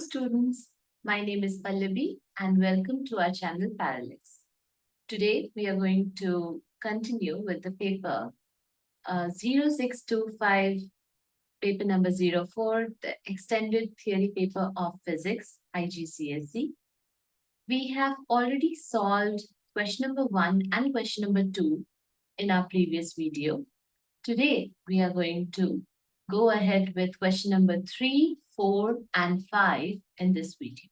students, my name is Pallavi and welcome to our channel Parallax. Today we are going to continue with the paper 0625, paper number 04, the extended theory paper of physics, IGCSE. We have already solved question number 1 and question number 2 in our previous video. Today we are going to go ahead with question number 3, 4, and 5 in this video.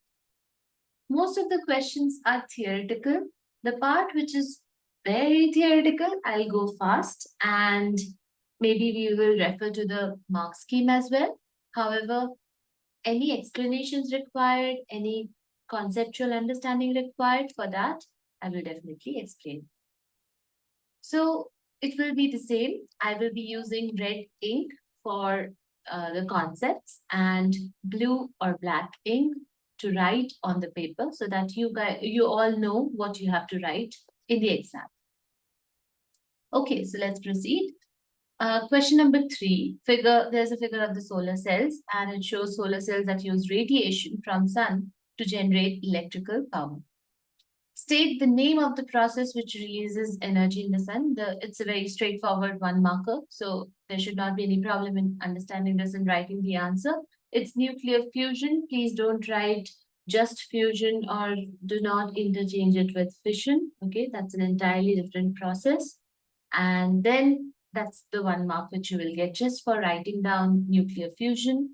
Most of the questions are theoretical. The part which is very theoretical, I'll go fast and maybe we will refer to the mark scheme as well. However, any explanations required, any conceptual understanding required for that, I will definitely explain. So it will be the same. I will be using red ink for the concepts and blue or black ink to write on the paper so that you all know what you have to write in the exam. Okay, so let's proceed. Question number 3, there's a figure of the solar cells and it shows solar cells that use radiation from sun to generate electrical power. State the name of the process which releases energy in the sun. It's a very straightforward one marker, so there should not be any problem in understanding this and writing the answer. It's nuclear fusion. Please don't write just fusion or do not interchange it with fission. Okay, that's an entirely different process. And then that's the one mark which you will get just for writing down nuclear fusion.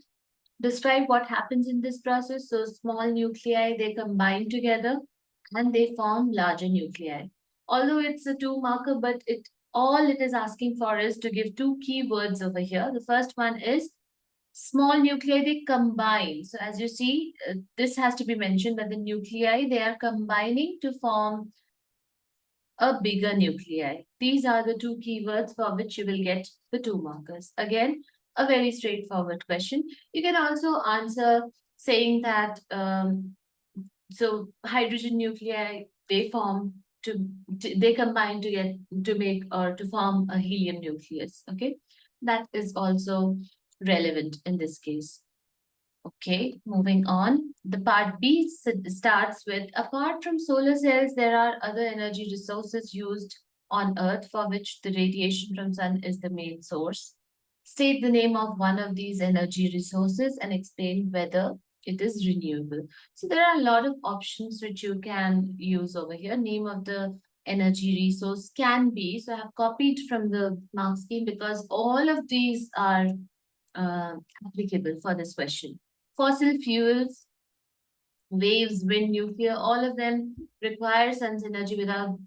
Describe what happens in this process. So small nuclei, they combine together and they form larger nuclei. Although it's a 2 marker, but all it is asking for is to give 2 keywords over here. The first one is small nuclei, they combine. So as you see, this has to be mentioned that the nuclei, they are combining to form a bigger nuclei. These are the 2 keywords for which you will get the 2 markers. Again, a very straightforward question. You can also answer saying that so hydrogen nuclei, they combine to make or to form a helium nucleus. Okay, that is also relevant in this case. Okay, moving on. The part B starts with, apart from solar cells, there are other energy resources used on Earth for which the radiation from sun is the main source. State the name of one of these energy resources and explain whether it is renewable. So there are a lot of options which you can use over here. Name of the energy resource can be, so I have copied from the mark scheme because all of these are applicable for this question. Fossil fuels, waves, wind, nuclear, all of them require sun's energy. Without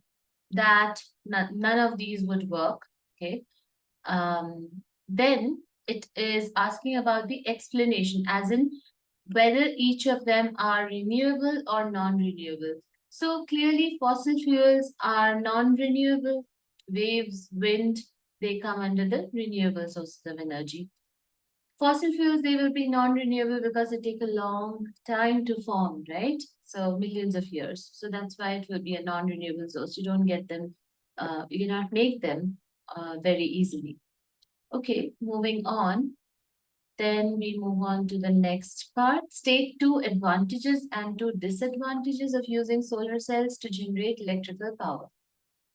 that, none of these would work. Okay. Then it is asking about the explanation, as in whether each of them are renewable or non-renewable. So clearly fossil fuels are non-renewable. Waves, wind, they come under the renewable sources of energy. Fossil fuels, they will be non-renewable because they take a long time to form, right? So millions of years. So that's why it will be a non-renewable source. You don't get them, you cannot make them very easily. Okay, moving on. Then we move on to the next part. State 2 advantages and 2 disadvantages of using solar cells to generate electrical power.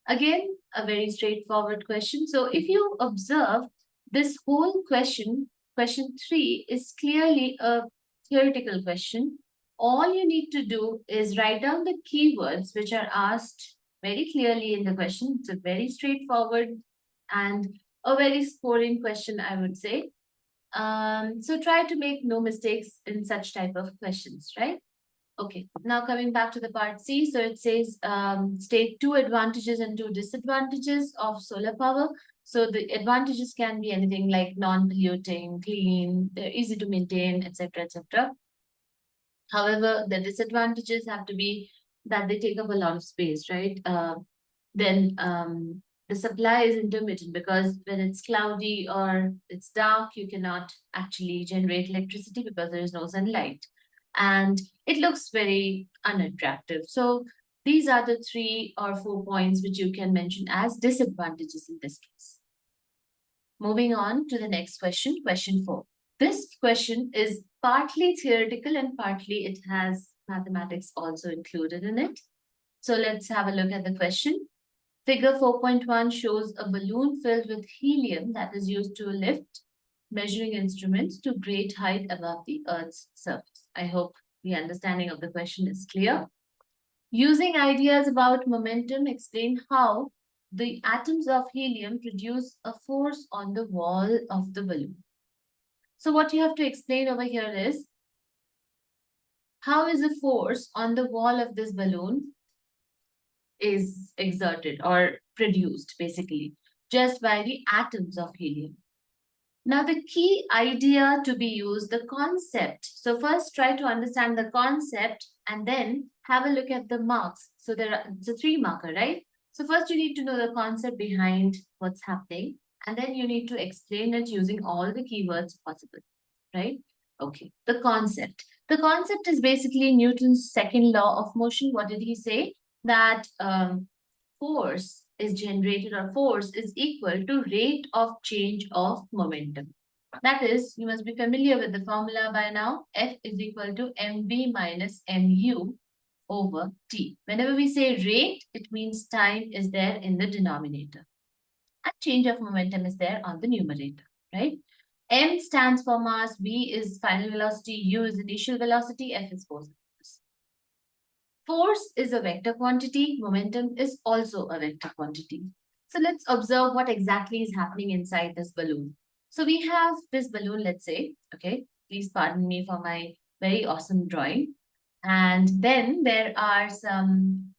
Again, a very straightforward question. So if you observe this whole question, question 3 is clearly a theoretical question. All you need to do is write down the keywords which are asked very clearly in the question. It's a very straightforward and a very scoring question, I would say. So try to make no mistakes in such type of questions, right? Okay, now coming back to the part C. So it says state 2 advantages and 2 disadvantages of solar power. So the advantages can be anything like non-polluting, clean, they're easy to maintain, etc., etc. However, the disadvantages have to be that they take up a lot of space, right? Then the supply is intermittent because when it's cloudy or it's dark, you cannot actually generate electricity because there is no sunlight. And it looks very unattractive. So these are the 3 or 4 points which you can mention as disadvantages in this case. Moving on to the next question, question 4. this question is partly theoretical and partly it has mathematics also included in it. So let's have a look at the question. Figure 4.1 shows a balloon filled with helium that is used to lift measuring instruments to great height above the Earth's surface. I hope the understanding of the question is clear. Using ideas about momentum, explain how the atoms of helium produce a force on the wall of the balloon. So what you have to explain over here is, how is a force on the wall of this balloon is exerted or produced, basically, just by the atoms of helium. Now, the key idea to be used, the concept. So first try to understand the concept and then have a look at the marks. So it's a 3-marker, right? So first you need to know the concept behind what's happening, and then you need to explain it using all the keywords possible, right? Okay, the concept. The concept is basically Newton's second law of motion. What did he say? That force is generated, or force is equal to rate of change of momentum. That is, you must be familiar with the formula by now. F is equal to mv minus mu over t. Whenever we say rate, it means time is there in the denominator. And change of momentum is there on the numerator, right? M stands for mass, v is final velocity, u is initial velocity, F is force. Force is a vector quantity, momentum is also a vector quantity. So let's observe what exactly is happening inside this balloon. So we have this balloon, let's say, okay, please pardon me for my very awesome drawing. And then there are some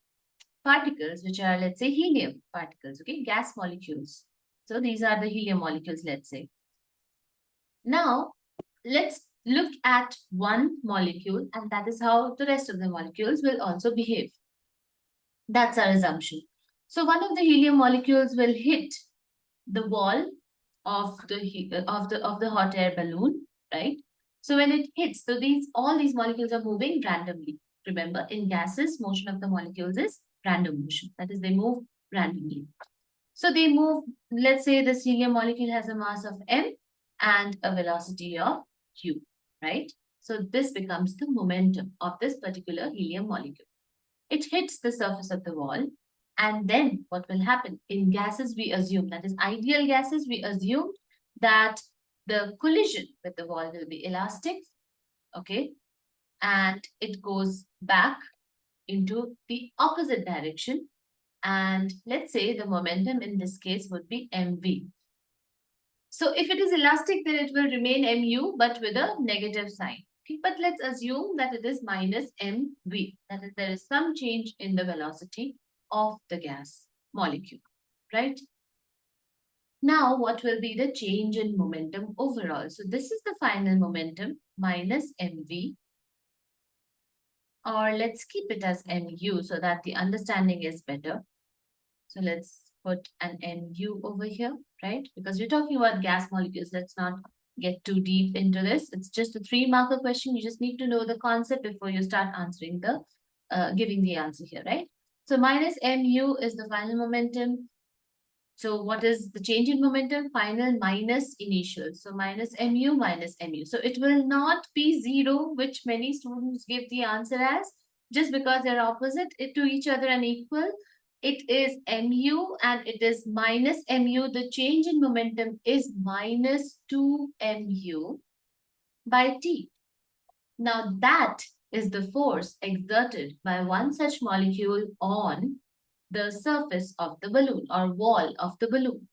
particles, which are, let's say, helium particles, okay, gas molecules. So these are the helium molecules, let's say. Now, let's look at one molecule, and that is how the rest of the molecules will also behave. That's our assumption. So one of the helium molecules will hit the wall of the hot air balloon, right? So when it hits, so all these molecules are moving randomly. Remember, in gases, motion of the molecules is random motion. That is, they move randomly. So they move, let's say this helium molecule has a mass of m and a velocity of u, right? So this becomes the momentum of this particular helium molecule. It hits the surface of the wall, and then what will happen? In gases, we assume, that is ideal gases, we assume that the collision with the wall will be elastic, okay? And it goes back into the opposite direction. And let's say the momentum in this case would be mv. So if it is elastic, then it will remain mu, but with a negative sign. Okay? But let's assume that it is minus mv. That is, there is some change in the velocity of the gas molecule, right? Now, what will be the change in momentum overall? So this is the final momentum minus mv, or let's keep it as mu so that the understanding is better. So let's put an mu over here, right? Because we're talking about gas molecules. Let's not get too deep into this. It's just a 3-marker question. You just need to know the concept before you start answering giving the answer here, right? So minus mu is the final momentum. So what is the change in momentum? Final minus initial. So minus mu minus mu. So it will not be 0, which many students give the answer as, just because they're opposite to each other and equal. It is mu and it is minus mu. The change in momentum is minus 2 mu by t. Now that is the force exerted by one such molecule on the surface of the balloon or wall of the balloon.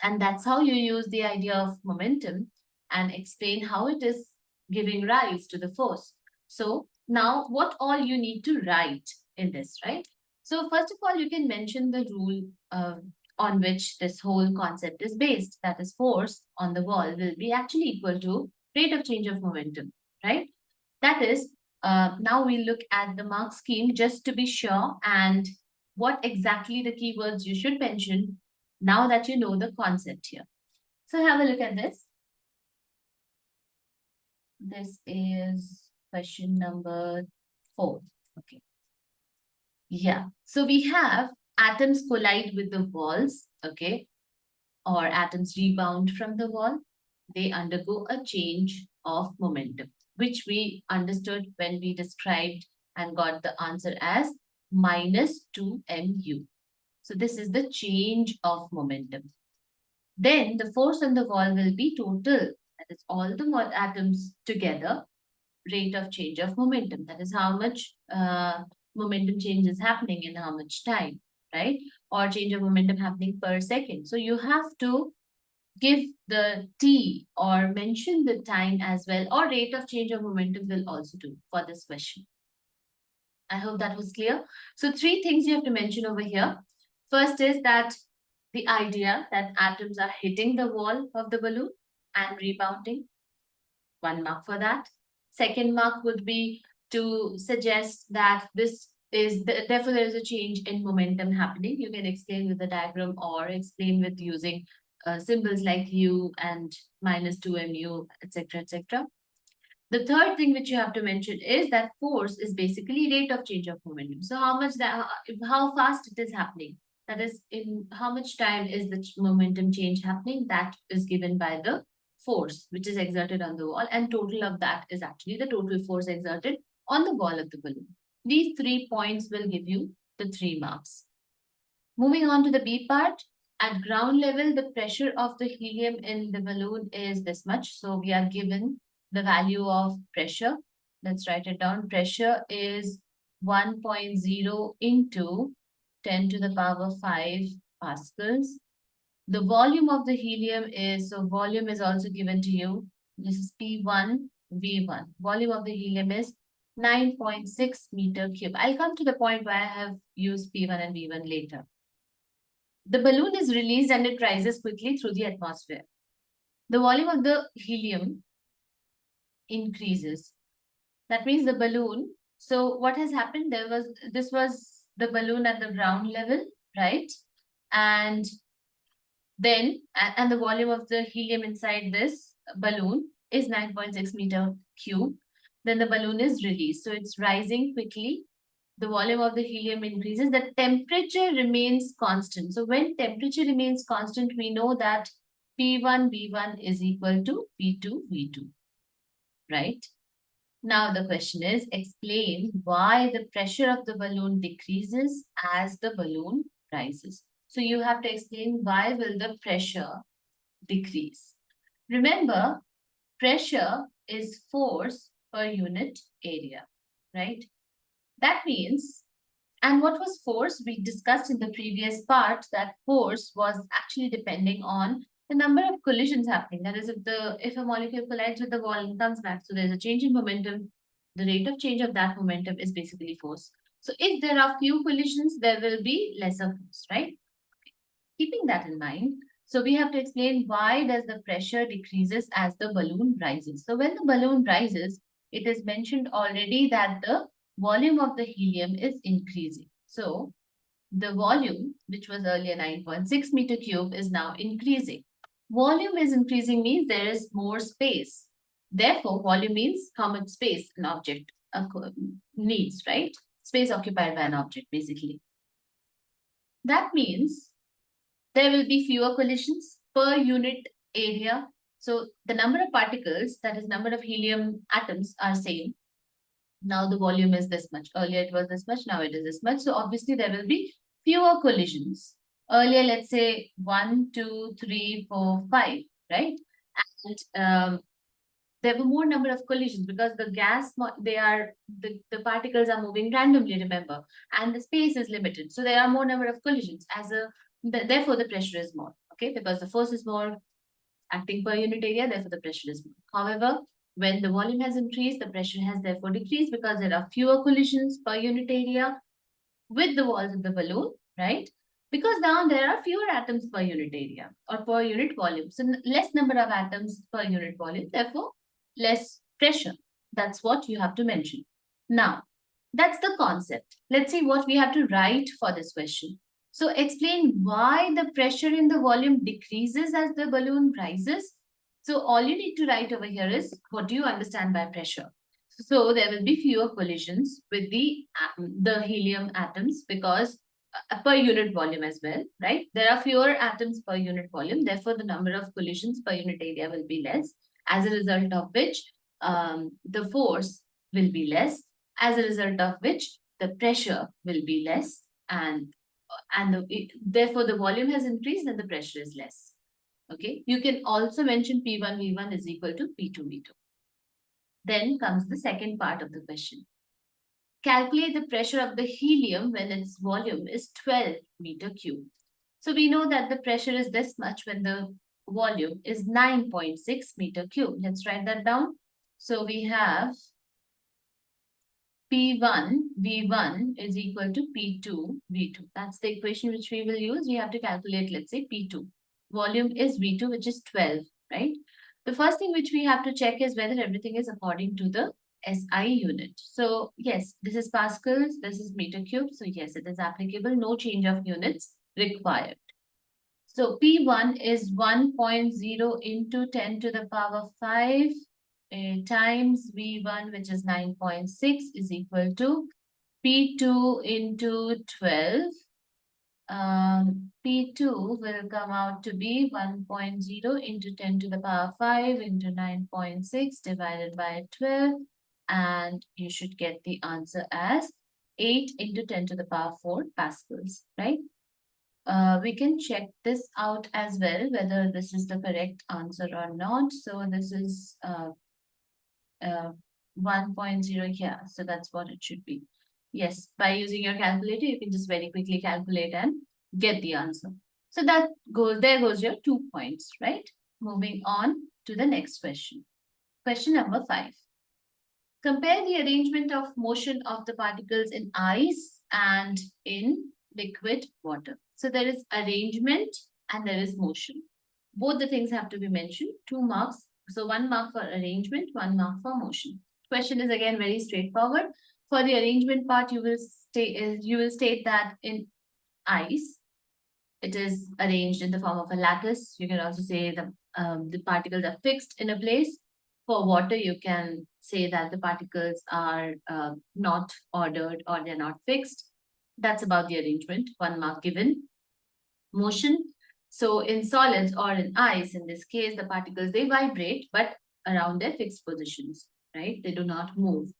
And that's how you use the idea of momentum and explain how it is giving rise to the force. So now what all you need to write in this, right? So first of all, you can mention the rule on which this whole concept is based. That is, force on the wall will be actually equal to rate of change of momentum, right? That is, now we look at the mark scheme just to be sure and what exactly the keywords you should mention now that you know the concept here. So have a look at this. This is question number 4. Okay. Yeah. So we have atoms collide with the walls, okay, or atoms rebound from the wall. they undergo a change of momentum, which we understood when we described and got the answer as minus 2mu. So this is the change of momentum. Then the force on the wall will be total, that is all the atoms together, rate of change of momentum. That is how much momentum change is happening in how much time, right? Or change of momentum happening per second. So you have to give the t or mention the time as well, or rate of change of momentum will also do for this question. I hope that was clear. So three things you have to mention over here. First is that the idea that atoms are hitting the wall of the balloon and rebounding. 1 mark for that. Second mark would be to suggest that this is, therefore there is a change in momentum happening. You can explain with the diagram or explain with using symbols like u and minus 2mu, etc., etc. The third thing which you have to mention is that force is basically rate of change of momentum. So how much that, how fast it is happening. That is, in how much time is the momentum change happening? That is given by the force which is exerted on the wall, and total of that is actually the total force exerted on the wall of the balloon. These 3 points will give you the 3 marks. Moving on to the B part. At ground level, the pressure of the helium in the balloon is this much. So we are given the value of pressure. Let's write it down. Pressure is 1.0 into 10 to the power 5 pascals. The volume of the helium is, so volume is also given to you. This is P1, V1. Volume of the helium is 9.6 meter cube. I'll come to the point where I have used P1 and V1 later. The balloon is released and it rises quickly through the atmosphere. The volume of the helium increases. That means the balloon, so what has happened, this was the balloon at the ground level, right? And then, and the volume of the helium inside this balloon is 9.6 meter cube. Then the balloon is released. So it's rising quickly. The volume of the helium increases. The temperature remains constant. So when temperature remains constant, we know that P1 V1 is equal to P2 V2, right? Now the question is, explain why the pressure of the balloon decreases as the balloon rises. So you have to explain why will the pressure decrease. Remember, pressure is force per unit area, right? That means, and what was force? We discussed in the previous part that force was actually depending on the number of collisions happening. That is, if a molecule collides with the wall and comes back, so there's a change in momentum, the rate of change of that momentum is basically force. So if there are few collisions, there will be lesser force, right? Keeping that in mind, so we have to explain why does the pressure decreases as the balloon rises. So when the balloon rises, it is mentioned already that the volume of the helium is increasing. So the volume, which was earlier 9.6 meter cube, is now increasing. Volume is increasing means there is more space. Therefore, volume means how much space an object needs, right? Space occupied by an object, basically. That means there will be fewer collisions per unit area. So the number of particles, that is number of helium atoms, are same. Now the volume is this much. Earlier it was this much, now it is this much. So obviously there will be fewer collisions. Earlier, let's say 1, 2, 3, 4, 5, right? And there were more number of collisions because the gas, the particles are moving randomly, remember, and the space is limited. So there are more number of collisions. Therefore the pressure is more, okay? Because the force is more acting per unit area, therefore the pressure is more. However, when the volume has increased, the pressure has therefore decreased because there are fewer collisions per unit area with the walls of the balloon, right? Because now there are fewer atoms per unit area or per unit volume. So less number of atoms per unit volume, therefore less pressure. That's what you have to mention. Now, that's the concept. Let's see what we have to write for this question. So explain why the pressure in the volume decreases as the balloon rises. So all you need to write over here is, what do you understand by pressure? So there will be fewer collisions with the helium atoms because per unit volume as well, right? There are fewer atoms per unit volume. Therefore, the number of collisions per unit area will be less, as a result of which the force will be less, as a result of which the pressure will be less, and therefore the volume has increased and the pressure is less. Okay, you can also mention P1 V1 is equal to P2 V2. Then comes the second part of the question. Calculate the pressure of the helium when its volume is 12 meter cube. So we know that the pressure is this much when the volume is 9.6 meter cube. Let's write that down. So we have P1 V1 is equal to P2 V2. That's the equation which we will use. We have to calculate, let's say, P2. Volume is V2, which is 12, right? The first thing which we have to check is whether everything is according to the SI unit. So yes, this is pascals, this is meter cube. So yes, it is applicable. No change of units required. So P1 is 1.0 into 10 to the power 5 times V1, which is 9.6, is equal to P2 into 12. P2 will come out to be 1.0 into 10 to the power 5 into 9.6 divided by 12. And you should get the answer as 8 into 10 to the power 4 pascals, right? We can check this out as well, whether this is the correct answer or not. So this is 1.0 here. So that's what it should be. Yes, by using your calculator, you can just very quickly calculate and get the answer. So there goes your 2 points, right? Moving on to the next question. Question number 5. Compare the arrangement of motion of the particles in ice and in liquid water. So there is arrangement and there is motion. Both the things have to be mentioned. 2 marks. So 1 mark for arrangement, 1 mark for motion. Question is again very straightforward. For the arrangement part, you will state that in ice, it is arranged in the form of a lattice. You can also say the particles are fixed in a place. For water, you can say that the particles are not ordered or they're not fixed. That's about the arrangement. 1 mark given. Motion. So in solids or in ice, in this case, the particles, they vibrate, but around their fixed positions, right? They do not move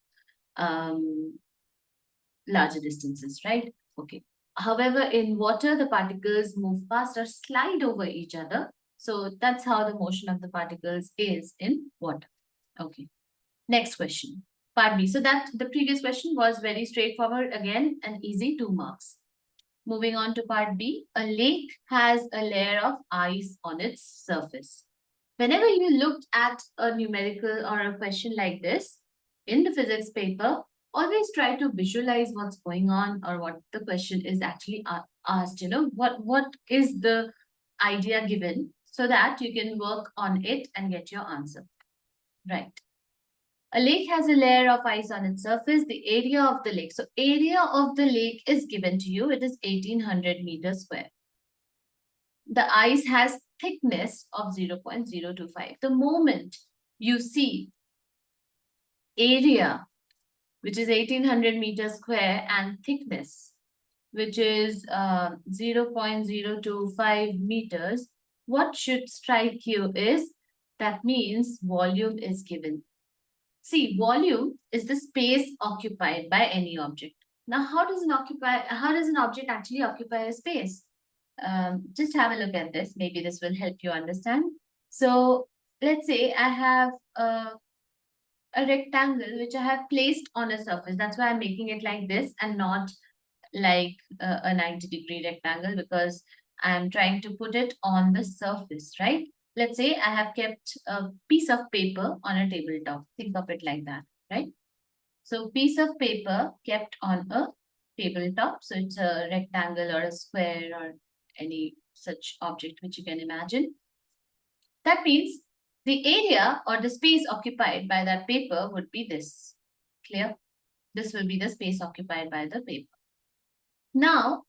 larger distances, right? Okay. However, in water, the particles move fast or slide over each other. So that's how the motion of the particles is in water. Okay. Next question. Part B. So that the previous question was very straightforward. Again, an easy 2 marks. Moving on to part B. A lake has a layer of ice on its surface. Whenever you looked at a numerical or a question like this in the physics paper, always try to visualize what's going on or what the question is actually asked. You know, what is the idea given so that you can work on it and get your answer. Right. A lake has a layer of ice on its surface. The area of the lake. So area of the lake is given to you. It is 1800 meters square. The ice has thickness of 0.025. The moment you see area, which is 1800 meters square, and thickness, which is 0.025 meters, what should strike you is that means volume is given. See, volume is the space occupied by any object. Now, how does an object actually occupy a space? Just have a look at this. Maybe this will help you understand. So let's say I have a rectangle which I have placed on a surface. That's why I'm making it like this and not like a 90-degree rectangle, because I'm trying to put it on the surface, right? Let's say I have kept a piece of paper on a tabletop. Think of it like that, right? So piece of paper kept on a tabletop. So it's a rectangle or a square or any such object which you can imagine. That means the area or the space occupied by that paper would be this. Clear? This will be the space occupied by the paper. Now,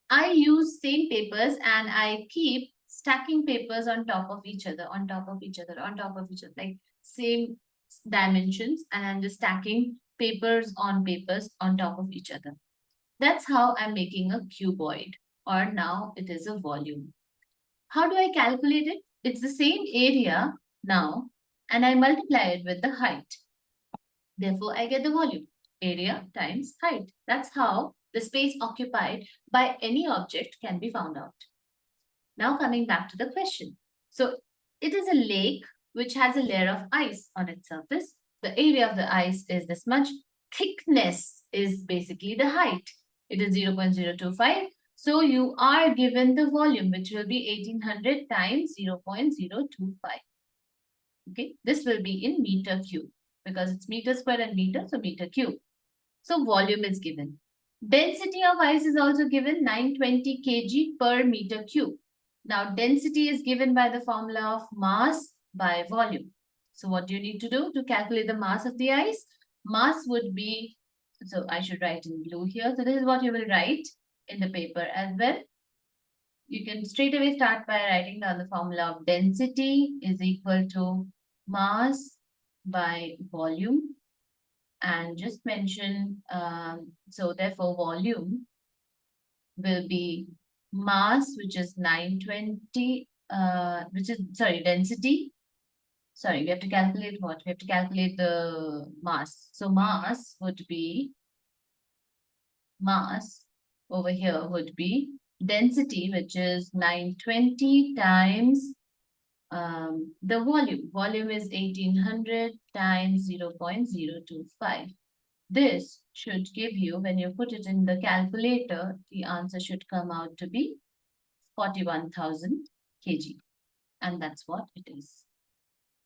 I use same papers and I keep stacking papers on top of each other, on top of each other, on top of each other, like same dimensions, and I'm just stacking papers on top of each other. That's how I'm making a cuboid, or now it is a volume. How do I calculate it? It's the same area now, and I multiply it with the height. Therefore, I get the volume, area times height. That's how the space occupied by any object can be found out. Now coming back to the question. So it is a lake which has a layer of ice on its surface. The area of the ice is this much. Thickness is basically the height. It is 0.025. So you are given the volume, which will be 1800 times 0.025. Okay, this will be in meter cube because it's meter square and meter, so meter cube. So volume is given. Density of ice is also given, 920 kg per meter cube. Now density is given by the formula of mass by volume. So what do you need to do to calculate the mass of the ice? Mass would be, so I should write in blue here. So this is what you will write in the paper as well. You can straight away start by writing down the formula of density is equal to mass by volume. And just mention, so therefore volume will be mass, which is 920, density. Sorry, we have to calculate what? We have to calculate the mass. So mass would be, mass over here would be density, which is 920 times the volume. Volume is 1800 times 0.025. This should give you, when you put it in the calculator, the answer should come out to be 41,000 kg. And that's what it is.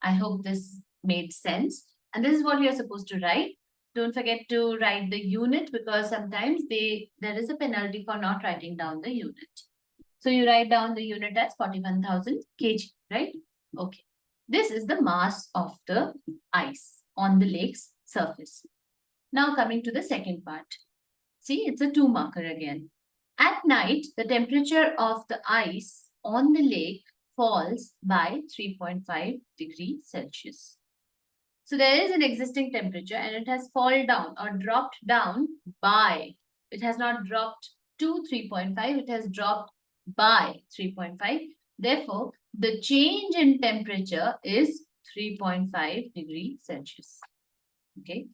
I hope this made sense. And this is what you're supposed to write. Don't forget to write the unit because sometimes there is a penalty for not writing down the unit. So you write down the unit as 41,000 kg, right? Okay. This is the mass of the ice on the lake's surface. Now coming to the second part. See, it's a 2 marker again. At night, the temperature of the ice on the lake falls by 3.5 degrees Celsius. So there is an existing temperature and it has fallen down or dropped down by, it has not dropped to 3.5, it has dropped by 3.5. Therefore, the change in temperature is 3.5 degrees Celsius. Okay.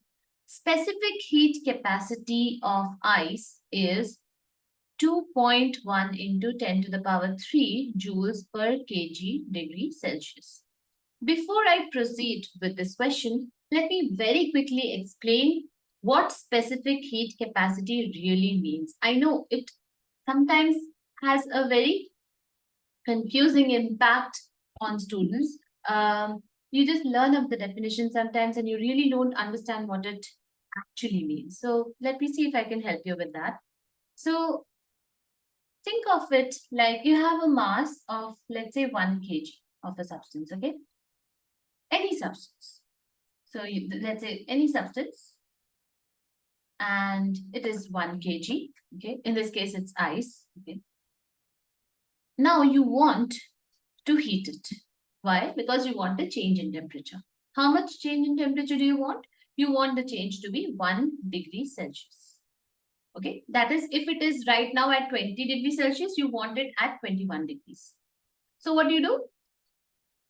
Specific heat capacity of ice is 2.1 into 10 to the power 3 joules per kg degree Celsius. Before I proceed with this question, let me very quickly explain what specific heat capacity really means. I know it sometimes has a very confusing impact on students. You just learn of the definition sometimes and you really don't understand what it actually means. So let me see if I can help you with that. So think of it like you have a mass of, let's say, 1 kg of a substance, okay? Any substance. So let's say any substance and it is 1 kg, okay? In this case, it's ice, okay? Now you want to heat it. Why? Because you want a change in temperature. How much change in temperature do you want? You want the change to be 1 degree Celsius. Okay, that is if it is right now at 20 degrees Celsius, you want it at 21 degrees. So what do?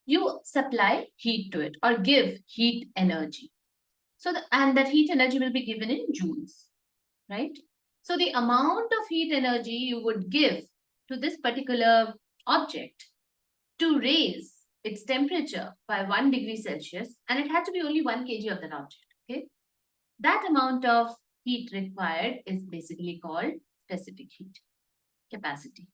You supply heat to it or give heat energy. So and that heat energy will be given in joules, right? So the amount of heat energy you would give to this particular object to raise its temperature by 1 degree Celsius, and it had to be only 1 kg of that object, okay? That amount of heat required is basically called specific heat capacity.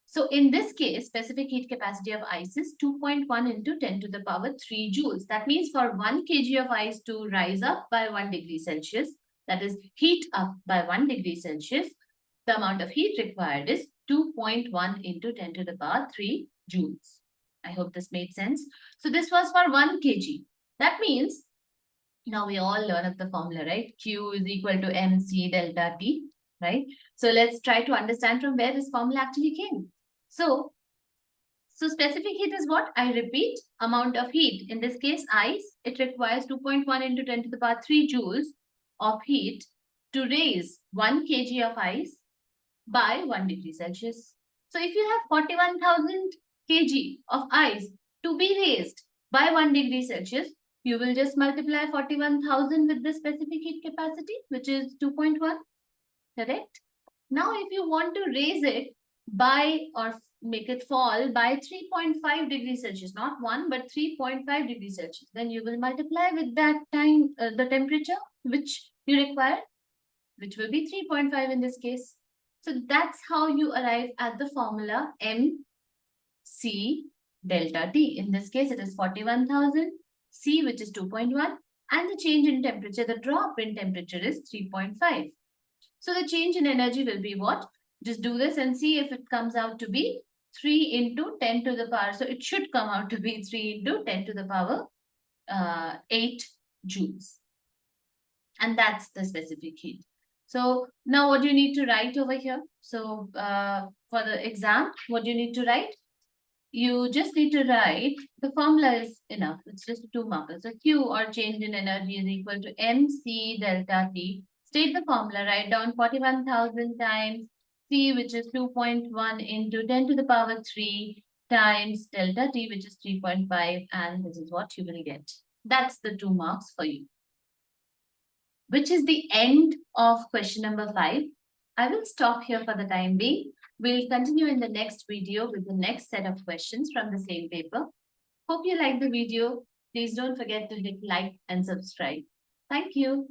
So in this case, specific heat capacity of ice is 2.1 into 10 to the power 3 joules. That means for 1 kg of ice to rise up by 1 degree Celsius, that is heat up by 1 degree Celsius, the amount of heat required is 2.1 into 10 to the power 3 joules. I hope this made sense. So this was for 1 kg. That means, now we all learn of the formula, right? Q is equal to mc delta T, right? So let's try to understand from where this formula actually came. So specific heat is what? I repeat, amount of heat. In this case, ice, it requires 2.1 into 10 to the power 3 joules of heat to raise 1 kg of ice by 1 degree Celsius. So if you have 41,000 kg of ice to be raised by 1 degree Celsius, you will just multiply 41,000 with the specific heat capacity, which is 2.1, correct? Now, if you want to raise it by or make it fall by 3.5 degrees Celsius, not 1, but 3.5 degrees Celsius, then you will multiply with that time, the temperature which you require, which will be 3.5 in this case. So that's how you arrive at the formula MC delta T. In this case, it is 41,000, C, which is 2.1, and the change in temperature, the drop in temperature is 3.5. So the change in energy will be what? Just do this and see if it comes out to be 3 into 10 to the power. So it should come out to be 3 into 10 to the power 8 joules. And that's the specific heat. So now what do you need to write over here? So for the exam, what do you need to write? You just need to write, the formula is enough. It's just 2 markers. So Q, or change in energy, is equal to MC delta T. State the formula, write down 41,000 times C, which is 2.1 into 10 to the power 3 times delta T, which is 3.5, and this is what you will get. That's the 2 marks for you, which is the end of question number 5. I will stop here for the time being. We'll continue in the next video with the next set of questions from the same paper. Hope you like the video. Please don't forget to hit like and subscribe. Thank you.